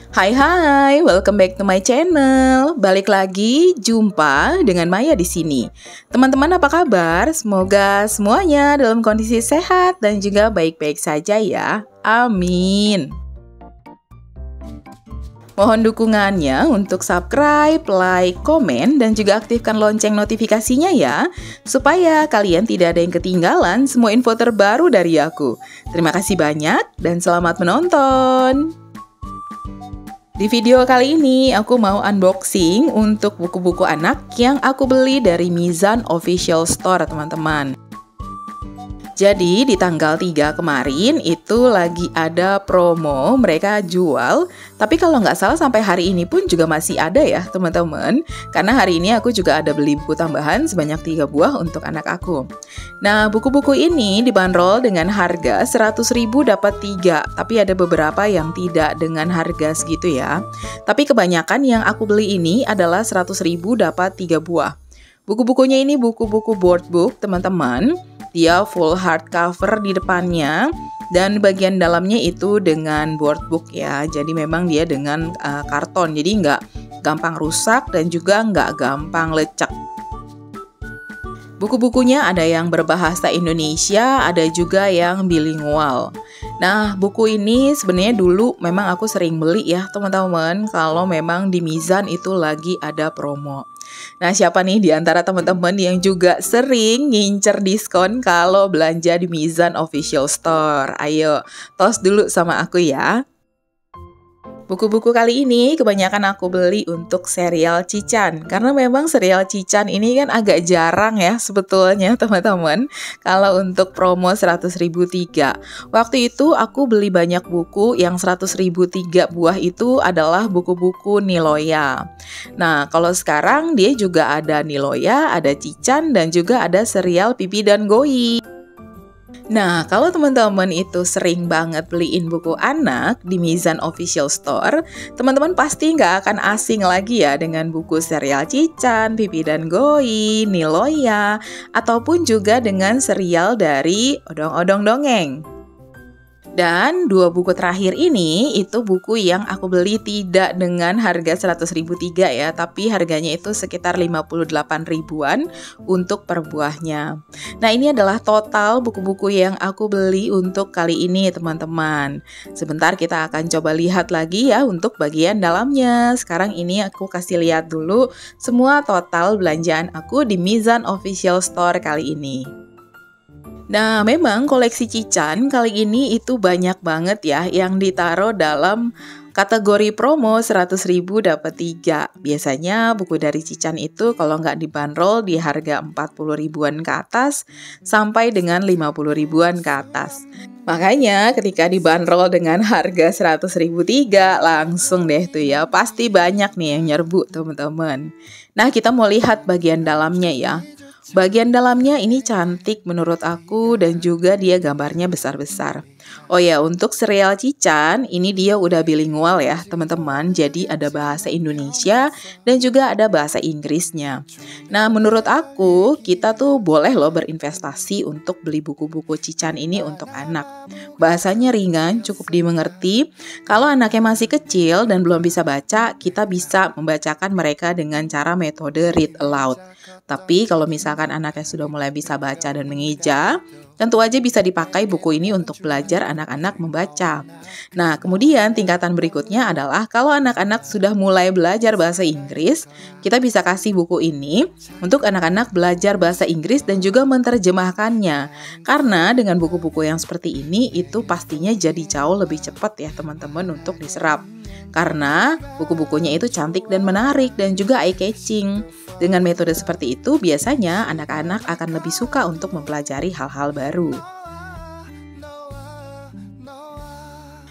Hai, welcome back to my channel. Balik lagi, jumpa dengan Maya di sini. Teman-teman, apa kabar? Semoga semuanya dalam kondisi sehat dan juga baik-baik saja ya. Amin. Mohon dukungannya untuk subscribe, like, komen, dan juga aktifkan lonceng notifikasinya ya, supaya kalian tidak ada yang ketinggalan semua info terbaru dari aku. Terima kasih banyak dan selamat menonton. Di video kali ini, aku mau unboxing untuk buku-buku anak yang aku beli dari Mizan Official Store, teman-teman. Jadi, di tanggal 3 kemarin itu lagi ada promo, mereka jual. Tapi kalau nggak salah sampai hari ini pun juga masih ada ya, teman-teman. Karena hari ini aku juga ada beli buku tambahan sebanyak 3 buah untuk anak aku. Nah, buku-buku ini dibanderol dengan harga 100.000 dapat 3. Tapi ada beberapa yang tidak dengan harga segitu ya. Tapi kebanyakan yang aku beli ini adalah 100.000 dapat 3 buah. Buku-bukunya ini buku-buku board book, teman-teman. Dia full hardcover di depannya dan bagian dalamnya itu dengan board book ya. Jadi memang dia dengan karton, jadi nggak gampang rusak dan juga nggak gampang lecek. Buku-bukunya ada yang berbahasa Indonesia, ada juga yang bilingual. Nah, buku ini sebenarnya dulu memang aku sering beli ya teman-teman, kalau memang di Mizan itu lagi ada promo. Nah, siapa nih di antara teman-teman yang juga sering ngincer diskon kalau belanja di Mizan Official Store? Ayo, tos dulu sama aku ya. Buku-buku kali ini kebanyakan aku beli untuk serial Cican. Karena memang serial Cican ini kan agak jarang ya sebetulnya teman-teman. Kalau untuk promo 100.000 3. Waktu itu aku beli banyak buku, yang 100.000 3 buah itu adalah buku-buku Niloya. Nah, kalau sekarang dia juga ada Niloya, ada Cican, dan juga ada serial Pipi dan Goi. Nah, kalau teman-teman itu sering banget beliin buku anak di Mizan Official Store, teman-teman pasti nggak akan asing lagi ya dengan buku serial Cican, Pipi dan Goi, Niloya, ataupun juga dengan serial dari Odong-Odong Dongeng. Dan 2 buku terakhir ini itu buku yang aku beli tidak dengan harga 100.000 3 ya, tapi harganya itu sekitar 58 ribuan untuk per buahnya. Nah, ini adalah total buku-buku yang aku beli untuk kali ini teman-teman. Sebentar kita akan coba lihat lagi ya untuk bagian dalamnya. Sekarang ini aku kasih lihat dulu semua total belanjaan aku di Mizan Official Store kali ini. Nah, memang koleksi Cican kali ini itu banyak banget ya yang ditaruh dalam kategori promo 100.000 dapat 3. Biasanya buku dari Cican itu kalau nggak dibanderol di harga 40 ribuan ke atas sampai dengan 50 ribuan ke atas. Makanya ketika dibanderol dengan harga 100.000 3 langsung deh tuh ya, pasti banyak nih yang nyerbu teman-teman. Nah, kita mau lihat bagian dalamnya ya. Bagian dalamnya ini cantik menurut aku dan juga dia gambarnya besar-besar. Oh ya, untuk serial Cican ini dia udah bilingual ya teman-teman. Jadi ada bahasa Indonesia dan juga ada bahasa Inggrisnya. Nah, menurut aku kita tuh boleh loh berinvestasi untuk beli buku-buku Cican ini untuk anak. Bahasanya ringan, cukup dimengerti. Kalau anaknya masih kecil dan belum bisa baca, kita bisa membacakan mereka dengan cara metode read aloud. Tapi kalau misalkan anaknya sudah mulai bisa baca dan mengeja, tentu aja bisa dipakai buku ini untuk belajar anak-anak membaca. Nah, kemudian tingkatan berikutnya adalah kalau anak-anak sudah mulai belajar bahasa Inggris, kita bisa kasih buku ini untuk anak-anak belajar bahasa Inggris dan juga menerjemahkannya. Karena dengan buku-buku yang seperti ini, itu pastinya jadi jauh lebih cepat ya teman-teman untuk diserap. Karena buku-bukunya itu cantik dan menarik dan juga eye-catching. Dengan metode seperti itu, biasanya anak-anak akan lebih suka untuk mempelajari hal-hal baru.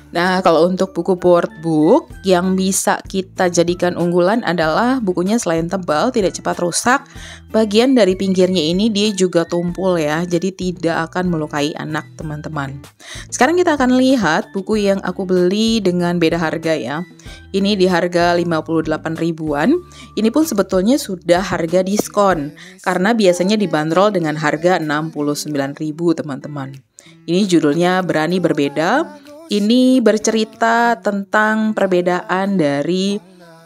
Nah, kalau untuk buku board book yang bisa kita jadikan unggulan adalah bukunya selain tebal, tidak cepat rusak, bagian dari pinggirnya ini dia juga tumpul ya, jadi tidak akan melukai anak teman-teman. Sekarang kita akan lihat buku yang aku beli dengan beda harga ya. Ini di harga 58 ribuan. Ini pun sebetulnya sudah harga diskon, karena biasanya dibanderol dengan harga 69.000 teman-teman. Ini judulnya Berani Berbeda. Ini bercerita tentang perbedaan dari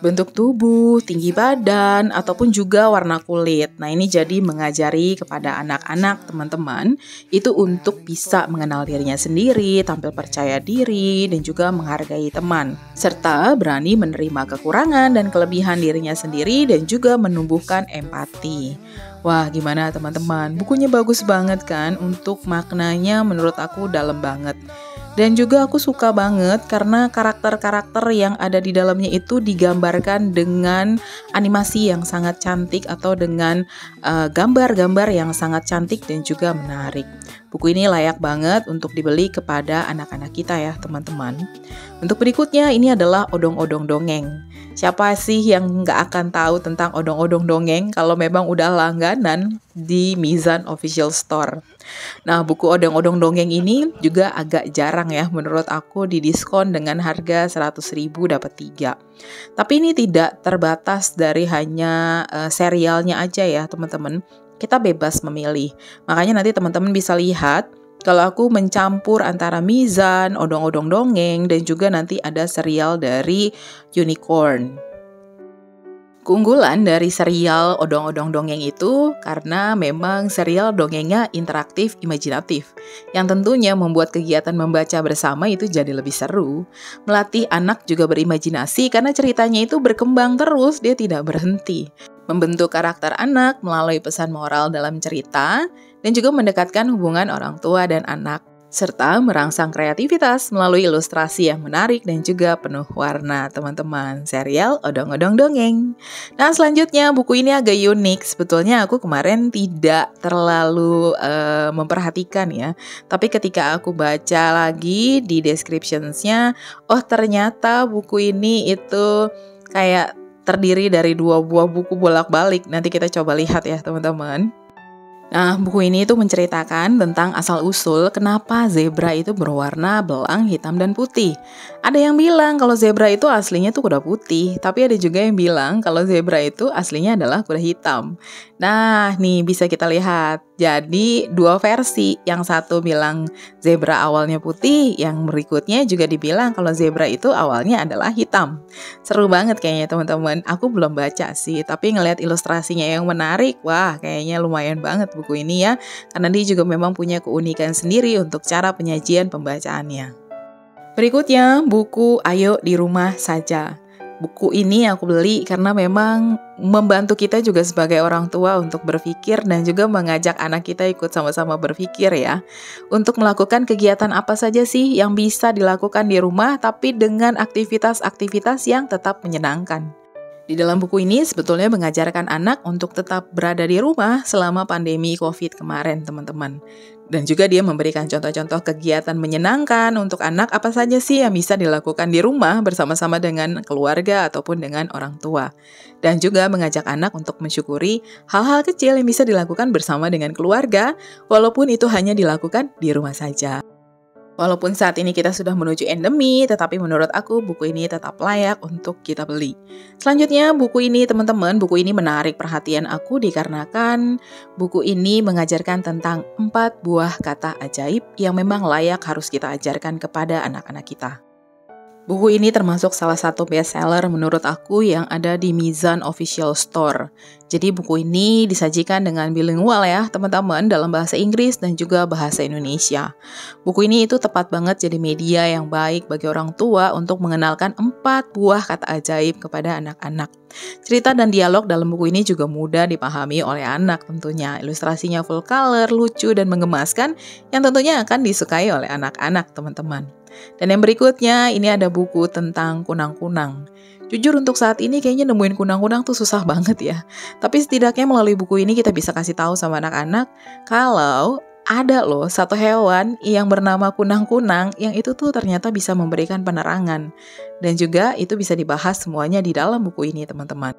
bentuk tubuh, tinggi badan, ataupun juga warna kulit. Nah, ini jadi mengajari kepada anak-anak, teman-teman, itu untuk bisa mengenal dirinya sendiri, tampil percaya diri, dan juga menghargai teman. Serta berani menerima kekurangan dan kelebihan dirinya sendiri, dan juga menumbuhkan empati. Wah, gimana teman-teman? Bukunya bagus banget kan? Untuk maknanya menurut aku dalam banget. Dan juga aku suka banget karena karakter-karakter yang ada di dalamnya itu digambarkan dengan animasi yang sangat cantik atau dengan gambar-gambar yang sangat cantik dan juga menarik. Buku ini layak banget untuk dibeli kepada anak-anak kita ya teman-teman. Untuk berikutnya ini adalah Odong-Odong Dongeng. Siapa sih yang nggak akan tahu tentang Odong-Odong Dongeng kalau memang udah langganan di Mizan Official Store. Nah, buku Odong-Odong Dongeng ini juga agak jarang ya menurut aku didiskon dengan harga 100.000 dapat 3. Tapi ini tidak terbatas dari hanya serialnya aja ya teman-teman. Kita bebas memilih. Makanya nanti teman-teman bisa lihat kalau aku mencampur antara Mizan, Odong-Odong Dongeng, dan juga nanti ada serial dari Unicorn. Keunggulan dari serial Odong-Odong Dongeng itu karena memang serial dongengnya interaktif, imajinatif, yang tentunya membuat kegiatan membaca bersama itu jadi lebih seru. Melatih anak juga berimajinasi karena ceritanya itu berkembang terus, dia tidak berhenti. Membentuk karakter anak melalui pesan moral dalam cerita, dan juga mendekatkan hubungan orang tua dan anak, serta merangsang kreativitas melalui ilustrasi yang menarik dan juga penuh warna, teman-teman. Serial Odong-Odong Dongeng. Nah, selanjutnya buku ini agak unik. Sebetulnya aku kemarin tidak terlalu memperhatikan ya. Tapi ketika aku baca lagi di descriptions-nya, oh ternyata buku ini itu kayak terdiri dari 2 buah buku bolak-balik. Nanti kita coba lihat ya, teman-teman. Nah, buku ini tuh menceritakan tentang asal-usul kenapa zebra itu berwarna belang hitam dan putih. Ada yang bilang kalau zebra itu aslinya tuh kuda putih, tapi ada juga yang bilang kalau zebra itu aslinya adalah kuda hitam. Nah, nih bisa kita lihat. Jadi, 2 versi. Yang satu bilang zebra awalnya putih, yang berikutnya juga dibilang kalau zebra itu awalnya adalah hitam. Seru banget kayaknya teman-teman. Aku belum baca sih, tapi ngelihat ilustrasinya yang menarik, wah kayaknya lumayan banget buku ini ya. Karena dia juga memang punya keunikan sendiri untuk cara penyajian pembacaannya. Berikutnya, buku Ayo di Rumah Saja. Buku ini aku beli karena memang membantu kita juga sebagai orang tua untuk berpikir dan juga mengajak anak kita ikut sama-sama berpikir ya. Untuk melakukan kegiatan apa saja sih yang bisa dilakukan di rumah tapi dengan aktivitas-aktivitas yang tetap menyenangkan. Di dalam buku ini sebetulnya mengajarkan anak untuk tetap berada di rumah selama pandemi COVID kemarin, teman-teman. Dan juga dia memberikan contoh-contoh kegiatan menyenangkan untuk anak apa saja sih yang bisa dilakukan di rumah bersama-sama dengan keluarga ataupun dengan orang tua. Dan juga mengajak anak untuk mensyukuri hal-hal kecil yang bisa dilakukan bersama dengan keluarga, walaupun itu hanya dilakukan di rumah saja. Walaupun saat ini kita sudah menuju endemi, tetapi menurut aku buku ini tetap layak untuk kita beli. Selanjutnya buku ini teman-teman, buku ini menarik perhatian aku dikarenakan buku ini mengajarkan tentang 4 buah kata ajaib yang memang layak harus kita ajarkan kepada anak-anak kita. Buku ini termasuk salah satu bestseller menurut aku yang ada di Mizan Official Store. Jadi buku ini disajikan dengan bilingual ya teman-teman dalam bahasa Inggris dan juga bahasa Indonesia. Buku ini itu tepat banget jadi media yang baik bagi orang tua untuk mengenalkan 4 buah kata ajaib kepada anak-anak. Cerita dan dialog dalam buku ini juga mudah dipahami oleh anak tentunya. Ilustrasinya full color, lucu dan menggemaskan yang tentunya akan disukai oleh anak-anak teman-teman. Dan yang berikutnya, ini ada buku tentang kunang-kunang. Jujur untuk saat ini kayaknya nemuin kunang-kunang tuh susah banget ya. Tapi setidaknya melalui buku ini kita bisa kasih tahu sama anak-anak kalau ada loh satu hewan yang bernama kunang-kunang yang itu tuh ternyata bisa memberikan penerangan. Dan juga itu bisa dibahas semuanya di dalam buku ini teman-teman.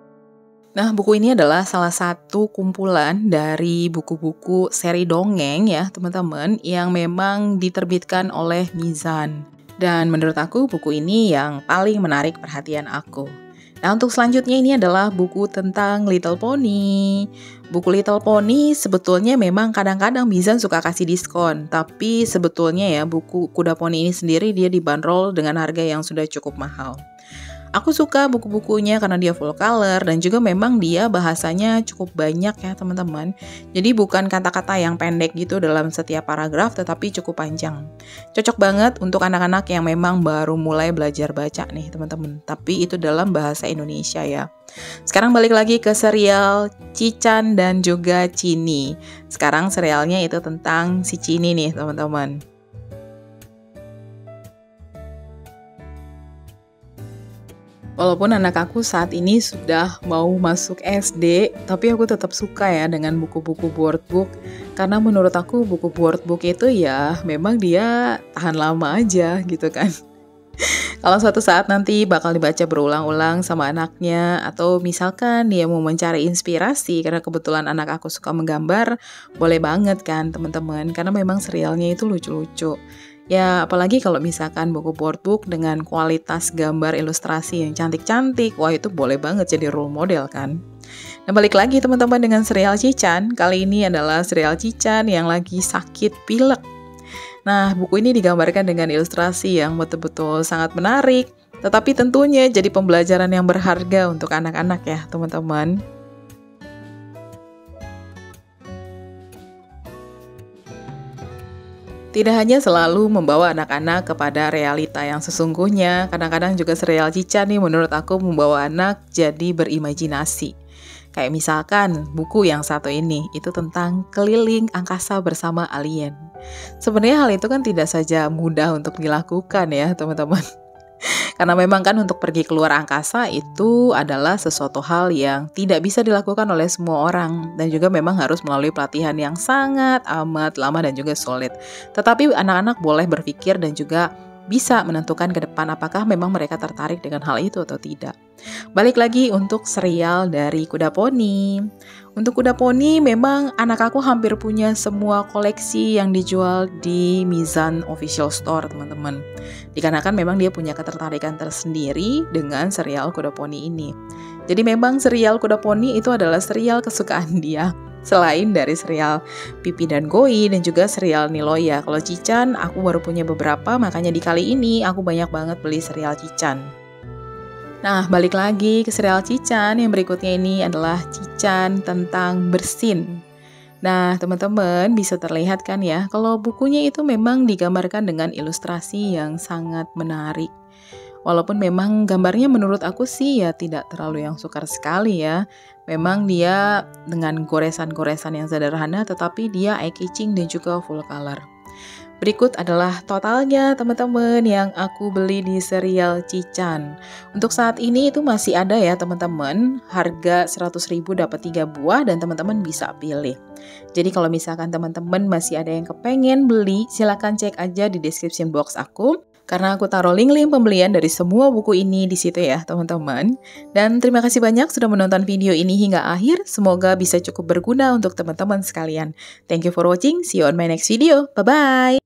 Nah, buku ini adalah salah satu kumpulan dari buku-buku seri dongeng ya, teman-teman, yang memang diterbitkan oleh Mizan. Dan menurut aku, buku ini yang paling menarik perhatian aku. Nah, untuk selanjutnya ini adalah buku tentang Little Pony. Buku Little Pony sebetulnya memang kadang-kadang Mizan suka kasih diskon, tapi sebetulnya ya buku Kuda Poni ini sendiri dia dibanderol dengan harga yang sudah cukup mahal. Aku suka buku-bukunya karena dia full color dan juga memang dia bahasanya cukup banyak ya teman-teman. Jadi bukan kata-kata yang pendek gitu dalam setiap paragraf tetapi cukup panjang. Cocok banget untuk anak-anak yang memang baru mulai belajar baca nih teman-teman. Tapi itu dalam bahasa Indonesia ya. Sekarang balik lagi ke serial Cican dan juga Cini. Sekarang serialnya itu tentang si Cini nih teman-teman. Walaupun anak aku saat ini sudah mau masuk SD, tapi aku tetap suka ya dengan buku-buku boardbook. Karena menurut aku buku boardbook itu ya memang dia tahan lama aja gitu kan. Kalau suatu saat nanti bakal dibaca berulang-ulang sama anaknya, atau misalkan dia mau mencari inspirasi karena kebetulan anak aku suka menggambar, boleh banget kan teman-teman, karena memang serialnya itu lucu-lucu. Ya, apalagi kalau misalkan buku boardbook dengan kualitas gambar ilustrasi yang cantik-cantik, wah itu boleh banget jadi role model kan. Nah, balik lagi teman-teman dengan serial Cican, kali ini adalah serial Cican yang lagi sakit pilek. Nah, buku ini digambarkan dengan ilustrasi yang betul-betul sangat menarik, tetapi tentunya jadi pembelajaran yang berharga untuk anak-anak ya teman-teman. Tidak hanya selalu membawa anak-anak kepada realita yang sesungguhnya, kadang-kadang juga serial Cican nih menurut aku membawa anak jadi berimajinasi. Kayak misalkan buku yang satu ini, itu tentang keliling angkasa bersama alien. Sebenarnya hal itu kan tidak saja mudah untuk dilakukan ya teman-teman. Karena memang kan untuk pergi keluar angkasa itu adalah sesuatu hal yang tidak bisa dilakukan oleh semua orang. Dan juga memang harus melalui pelatihan yang sangat amat lama dan juga sulit. Tetapi anak-anak boleh berpikir dan juga bisa menentukan ke depan apakah memang mereka tertarik dengan hal itu atau tidak. Balik lagi untuk serial dari Kuda Poni. Untuk Kuda Poni memang anak aku hampir punya semua koleksi yang dijual di Mizan Official Store teman-teman. Dikarenakan memang dia punya ketertarikan tersendiri dengan serial Kuda Poni ini. Jadi memang serial Kuda Poni itu adalah serial kesukaan dia. Selain dari serial Pipi dan Goi dan juga serial Niloya. Kalau Cican aku baru punya beberapa, makanya di kali ini aku banyak banget beli serial Cican. Nah, balik lagi ke serial Cican, yang berikutnya ini adalah Cican tentang bersin. Nah, teman-teman bisa terlihat kan ya, kalau bukunya itu memang digambarkan dengan ilustrasi yang sangat menarik. Walaupun memang gambarnya menurut aku sih ya tidak terlalu yang sukar sekali ya. Memang dia dengan goresan-goresan yang sederhana tetapi dia eye-catching dan juga full color. Berikut adalah totalnya teman-teman yang aku beli di serial Cican. Untuk saat ini itu masih ada ya teman-teman. Harga 100.000 dapat 3 buah dan teman-teman bisa pilih. Jadi kalau misalkan teman-teman masih ada yang kepengen beli, silakan cek aja di description box aku. Karena aku taruh link-link pembelian dari semua buku ini di situ ya teman-teman. Dan terima kasih banyak sudah menonton video ini hingga akhir. Semoga bisa cukup berguna untuk teman-teman sekalian. Thank you for watching. See you on my next video. Bye-bye.